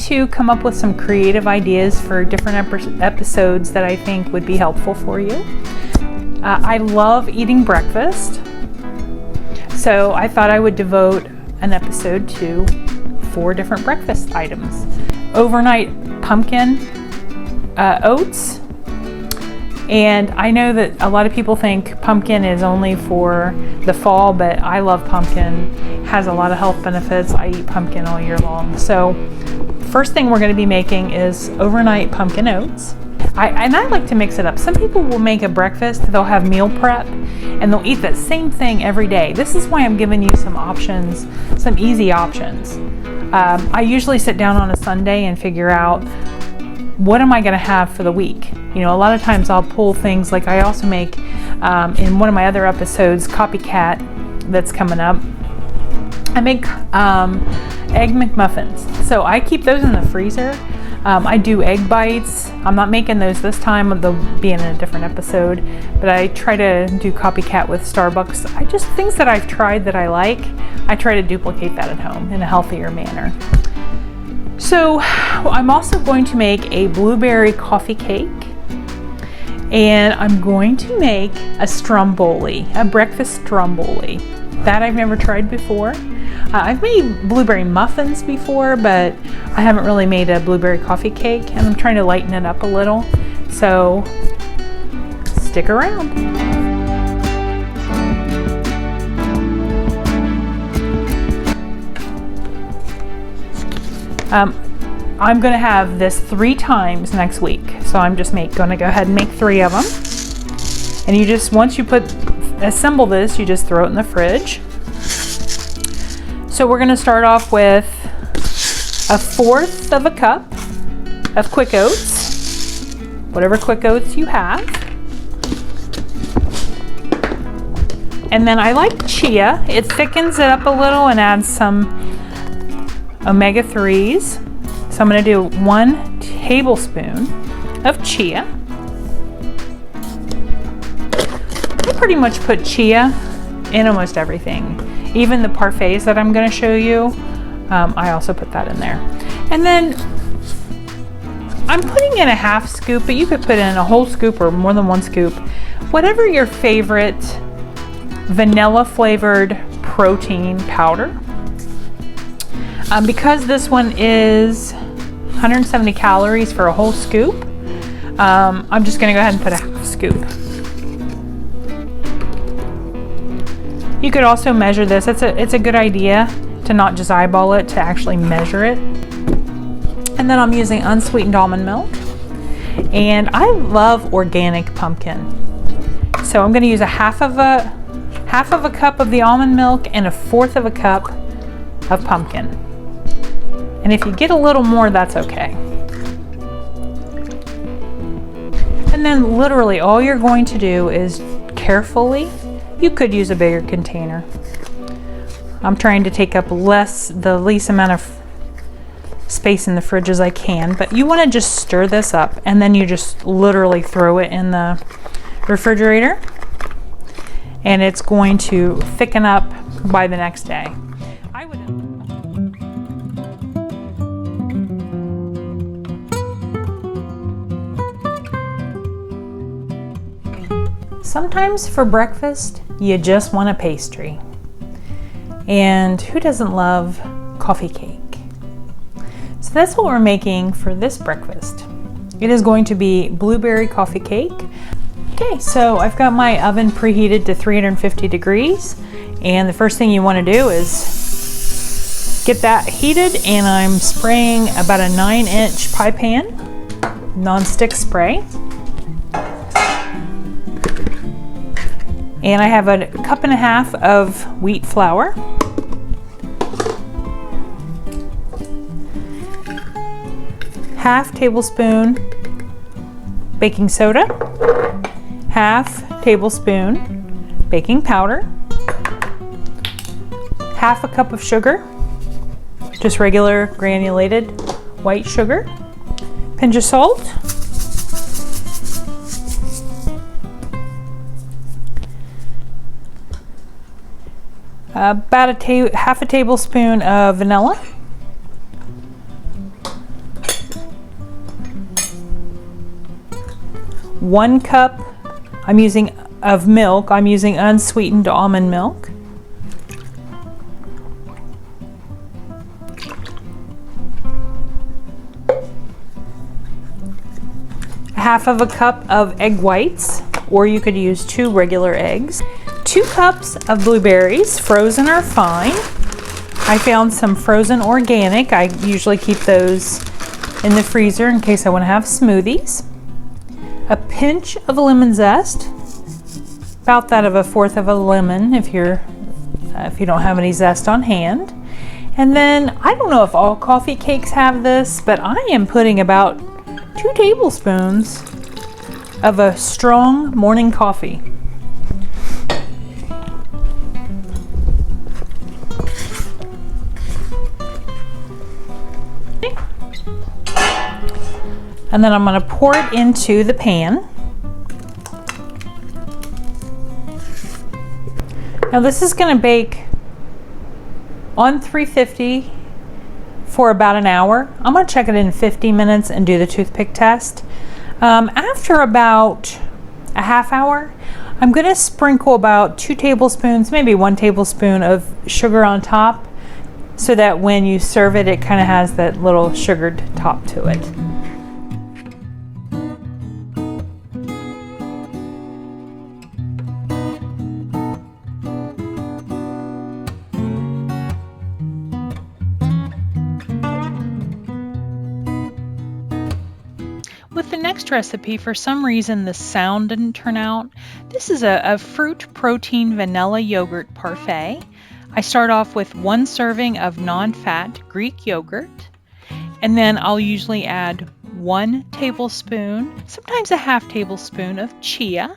to come up with some creative ideas for different episodes that I think would be helpful for you. I love eating breakfast, so I thought I would devote an episode to 4 different breakfast items. Overnight pumpkin oats. And I know that a lot of people think pumpkin is only for the fall, but I love pumpkin. It has a lot of health benefits. I eat pumpkin all year long. So first thing we're going to be making is overnight pumpkin oats. I like to mix it up. Some people will make a breakfast, they'll have meal prep, and they'll eat that same thing every day. This is why I'm giving you some options, some easy options. I usually sit down on a Sunday and figure out, what am I going to have for the week? You know, a lot of times I'll pull things like I also make in one of my other episodes, Copycat, that's coming up. I make egg McMuffins. So I keep those in the freezer. I do egg bites. I'm not making those this time. They'll be in a different episode. But I try to do Copycat with Starbucks. Things that I've tried that I like, I try to duplicate that at home in a healthier manner. So I'm also going to make a blueberry coffee cake, and I'm going to make a Stromboli, a breakfast Stromboli. That I've never tried before. I've made blueberry muffins before, but I haven't really made a blueberry coffee cake, and I'm trying to lighten it up a little. So stick around. I'm going to have this 3 times next week, so I'm just going to go ahead and make 3 of them. And you just, once you assemble this, you just throw it in the fridge. So we're going to start off with 1/4 of a cup of quick oats, whatever quick oats you have. And then I like chia. It thickens it up a little and adds some omega-3s. So I'm going to do 1 tablespoon of chia. I pretty much put chia in almost everything. Even the parfaits that I'm going to show you, I also put that in there. And then I'm putting in a 1/2 scoop, but you could put in a whole scoop or more than 1 scoop. Whatever your favorite vanilla flavored protein powder. Because this one is 170 calories for a whole scoop, I'm just going to go ahead and put a 1/2 scoop. You could also measure this. It's a good idea to not just eyeball it, to actually measure it. And then I'm using unsweetened almond milk. And I love organic pumpkin. So I'm going to use a half of a cup of the almond milk and 1/4 of a cup of pumpkin. And if you get a little more, that's okay. And then literally all you're going to do is carefully, you could use a bigger container. I'm trying to take up the least amount of space in the fridge as I can, but you want to just stir this up, and then you just literally throw it in the refrigerator, and it's going to thicken up by the next day. Sometimes for breakfast, you just want a pastry. And who doesn't love coffee cake? So that's what we're making for this breakfast. It is going to be blueberry coffee cake. Okay, so I've got my oven preheated to 350 degrees. And the first thing you want to do is get that heated, and I'm spraying about a 9-inch pie pan, nonstick spray. And I have a 1.5 cups of wheat flour. Half tablespoon baking soda. 1/2 tablespoon baking powder. 1/2 cup of sugar, just regular granulated white sugar. Pinch of salt. About 1/2 tablespoon of vanilla. 1 cup of milk. I'm using unsweetened almond milk. Half of a cup of egg whites, or you could use 2 regular eggs. 2 cups of blueberries, frozen or fine. I found some frozen organic. I usually keep those in the freezer in case I want to have smoothies. A pinch of lemon zest, about that of a 1/4 of a lemon if you don't have any zest on hand. And then I don't know if all coffee cakes have this, but I am putting about 2 tablespoons of a strong morning coffee. And then I'm going to pour it into the pan. Now this is going to bake on 350 for about an hour. I'm going to check it in 50 minutes and do the toothpick test. After about a half hour, I'm going to sprinkle about 2 tablespoons, maybe 1 tablespoon of sugar on top, so that when you serve it, it kind of has that little sugared top to it. With the next recipe, for some reason the sound didn't turn out. This is a fruit protein vanilla yogurt parfait. I start off with 1 serving of non-fat Greek yogurt, and then I'll usually add 1 tablespoon, sometimes a 1/2 tablespoon of chia.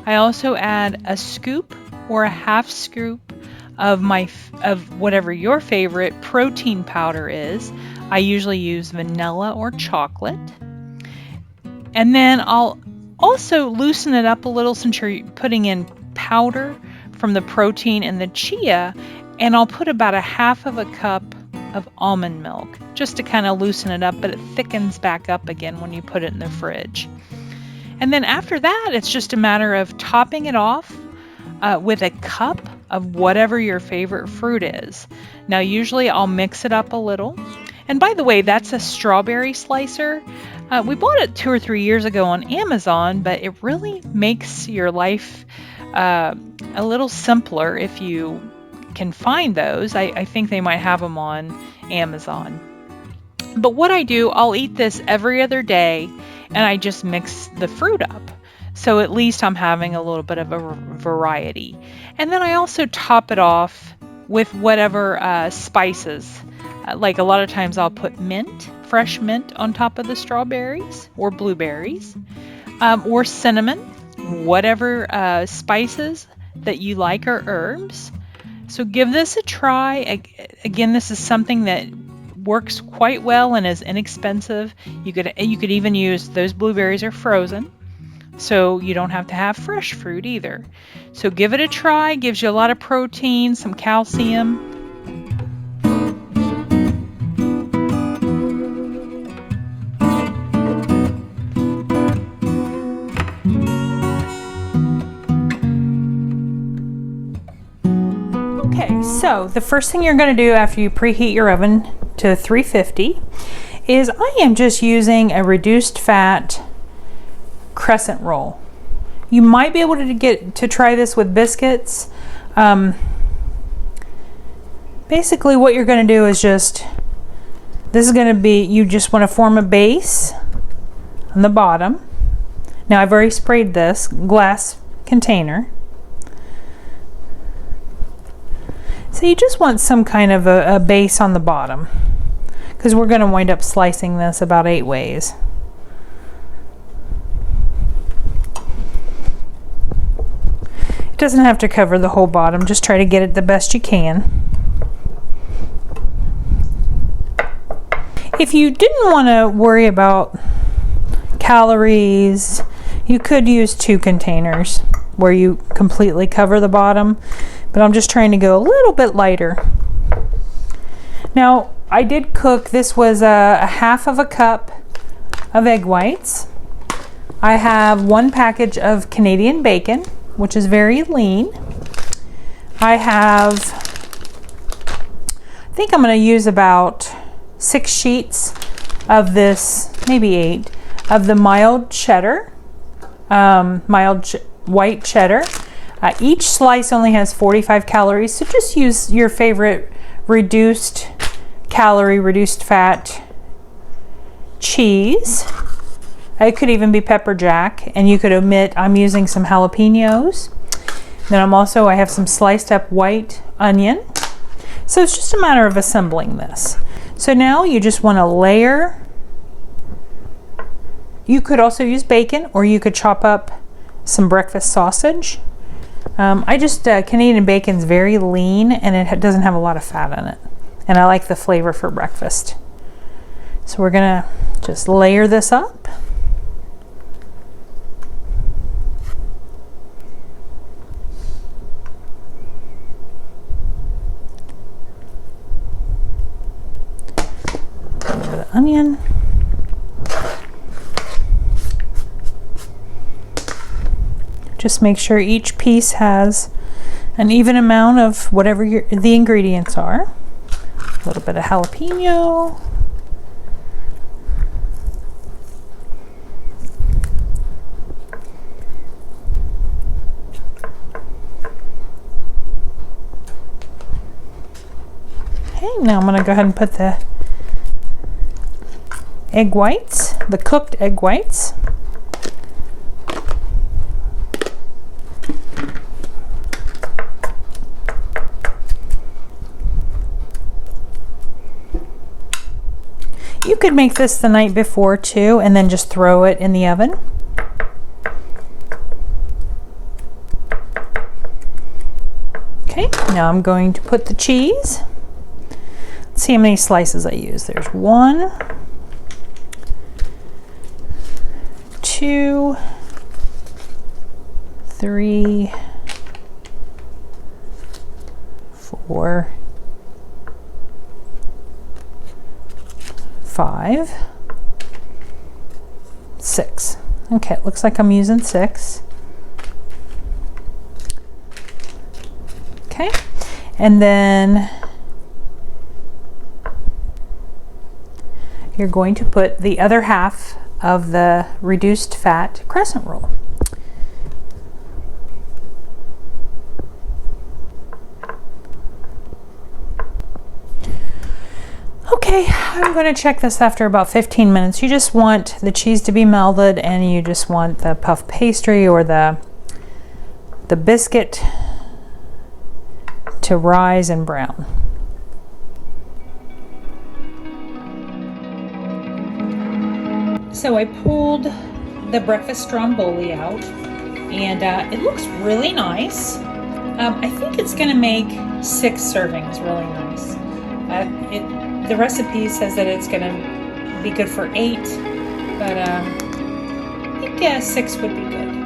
I also add a scoop or a 1/2 scoop of whatever your favorite protein powder is. I usually use vanilla or chocolate. And then I'll also loosen it up a little since you're putting in powder from the protein and the chia, and I'll put about a 1/2 of a cup of almond milk just to kind of loosen it up, but it thickens back up again when you put it in the fridge. And then after that, it's just a matter of topping it off with a cup of whatever your favorite fruit is. Now usually I'll mix it up a little. And by the way, that's a strawberry slicer. We bought it 2 or 3 years ago on Amazon, but it really makes your life a little simpler if you can find those. I think they might have them on Amazon. But what I do, I'll eat this every other day, and I just mix the fruit up. So at least I'm having a little bit of a variety. And then I also top it off with whatever spices. Like a lot of times I'll put mint, fresh mint on top of the strawberries or blueberries, or cinnamon, whatever spices that you like or herbs. So give this a try. Again, this is something that works quite well and is inexpensive. You could even use, those blueberries are frozen, so you don't have to have fresh fruit either. So give it a try. Gives you a lot of protein, some calcium. Okay, so the first thing you're going to do after you preheat your oven to 350 is I am just using a reduced fat crescent roll. You might be able to try this with biscuits. Basically what you're going to do is this is going to be, you just want to form a base on the bottom. Now I've already sprayed this glass container. So you just want some kind of a base on the bottom, because we're going to wind up slicing this about 8 ways. It doesn't have to cover the whole bottom, just try to get it the best you can. If you didn't want to worry about calories, you could use 2 containers where you completely cover the bottom. But I'm just trying to go a little bit lighter. Now, I did cook, this was a 1/2 of a cup of egg whites. I have 1 package of Canadian bacon, which is very lean. I think I'm going to use about 6 sheets of this, maybe 8, of the mild cheddar, white cheddar. Each slice only has 45 calories, so just use your favorite reduced calorie, reduced fat cheese. It could even be pepper jack, and you could omit, I'm using some jalapenos. Then I have some sliced up white onion. So it's just a matter of assembling this. So now you just want to layer. You could also use bacon, or you could chop up some breakfast sausage. Canadian bacon's very lean, and it doesn't have a lot of fat in it. And I like the flavor for breakfast. So we're gonna just layer this up. The onion. Just make sure each piece has an even amount of whatever the ingredients are. A little bit of jalapeno. Okay, now I'm going to go ahead and put the egg whites, the cooked egg whites. You could make this the night before too, and then just throw it in the oven. Okay, now I'm going to put the cheese. Let's see how many slices I use. There's 1, 2, 3, 4, 5, 6. Okay, it looks like I'm using 6. Okay, and then you're going to put the other half of the reduced fat crescent roll. Okay, I'm going to check this after about 15 minutes. You just want the cheese to be melted, and you just want the puff pastry or the biscuit to rise and brown. So I pulled the breakfast Stromboli out, and it looks really nice. I think it's going to make 6 servings really nice. The recipe says that it's going to be good for 8, but I think 6 would be good.